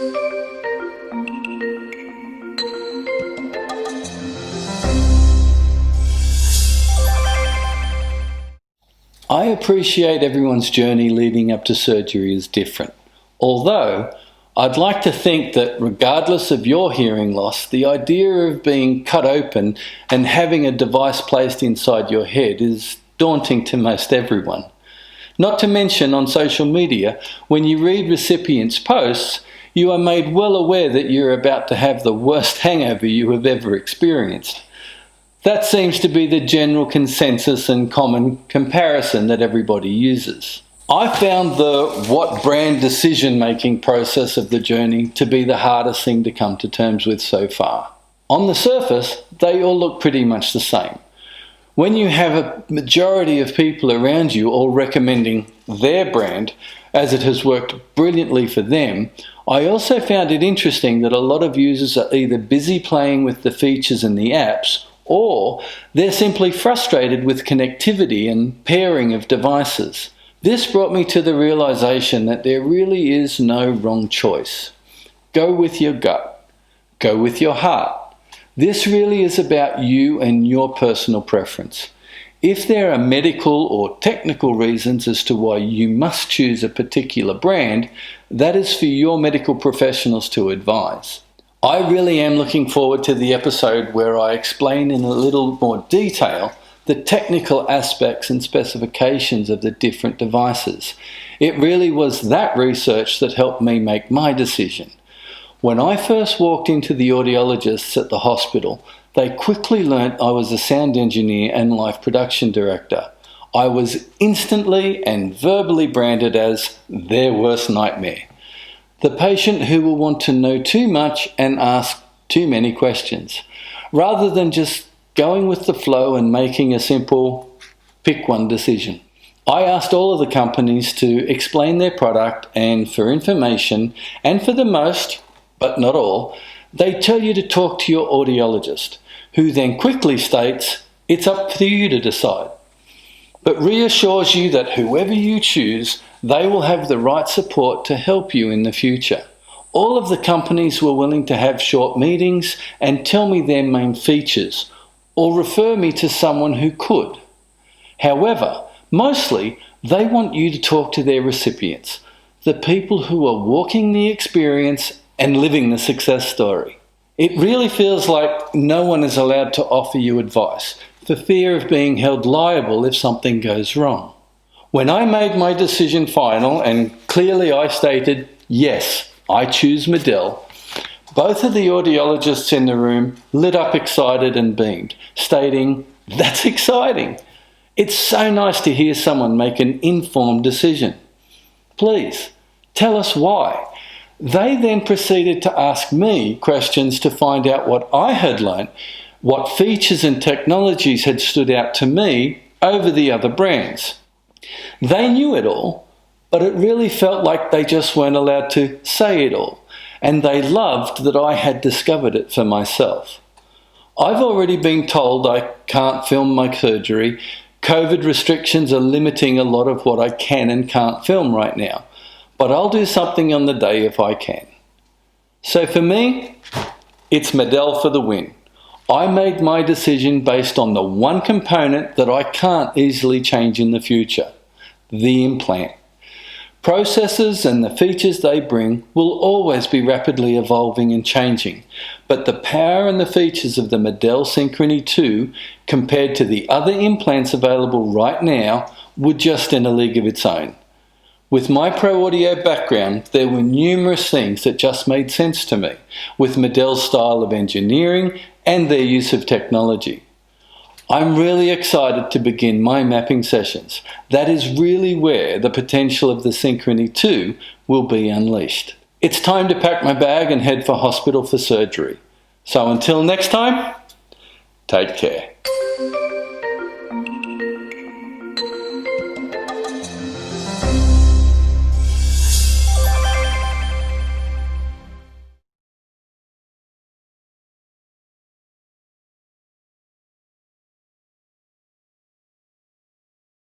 I appreciate everyone's journey leading up to surgery is different, although I'd like to think that regardless of your hearing loss, the idea of being cut open and having a device placed inside your head is daunting to most everyone. Not to mention on social media, when you read recipients' posts, you are made well aware that you're about to have the worst hangover you have ever experienced. That seems to be the general consensus and common comparison that everybody uses. I found the what brand decision-making process of the journey to be the hardest thing to come to terms with so far. On the surface, they all look pretty much the same. When you have a majority of people around you all recommending their brand, as it has worked brilliantly for them, I also found it interesting that a lot of users are either busy playing with the features in the apps, or they're simply frustrated with connectivity and pairing of devices. This brought me to the realization that there really is no wrong choice. Go with your gut. Go with your heart. This really is about you and your personal preference. If there are medical or technical reasons as to why you must choose a particular brand, that is for your medical professionals to advise. I really am looking forward to the episode where I explain in a little more detail the technical aspects and specifications of the different devices. It really was that research that helped me make my decision. When I first walked into the audiologists at the hospital, they quickly learnt I was a sound engineer and live production director. I was instantly and verbally branded as their worst nightmare. The patient who will want to know too much and ask too many questions, rather than just going with the flow and making a simple pick one decision. I asked all of the companies to explain their product, and for information, and for the most, but not all, they tell you to talk to your audiologist, who then quickly states, it's up to you to decide, but reassures you that whoever you choose, they will have the right support to help you in the future. All of the companies were willing to have short meetings and tell me their main features, or refer me to someone who could. However, mostly they want you to talk to their recipients, the people who are walking the experience and living the success story. It really feels like no one is allowed to offer you advice, for fear of being held liable if something goes wrong. When I made my decision final, and clearly I stated, yes, I choose Medel, both of the audiologists in the room lit up excited and beamed, stating, that's exciting. It's so nice to hear someone make an informed decision. Please, tell us why. They then proceeded to ask me questions to find out what I had learnt, what features and technologies had stood out to me over the other brands. They knew it all, but it really felt like they just weren't allowed to say it all, and they loved that I had discovered it for myself. I've already been told I can't film my surgery. COVID restrictions are limiting a lot of what I can and can't film right now, but I'll do something on the day if I can. So for me, it's Medel for the win. I made my decision based on the one component that I can't easily change in the future, the implant. Processors and the features they bring will always be rapidly evolving and changing, but the power and the features of the Medel Synchrony 2 compared to the other implants available right now were just in a league of its own. With my pro audio background, there were numerous things that just made sense to me, with Medel's style of engineering and their use of technology. I'm really excited to begin my mapping sessions. That is really where the potential of the Synchrony 2 will be unleashed. It's time to pack my bag and head for hospital for surgery. So until next time, take care.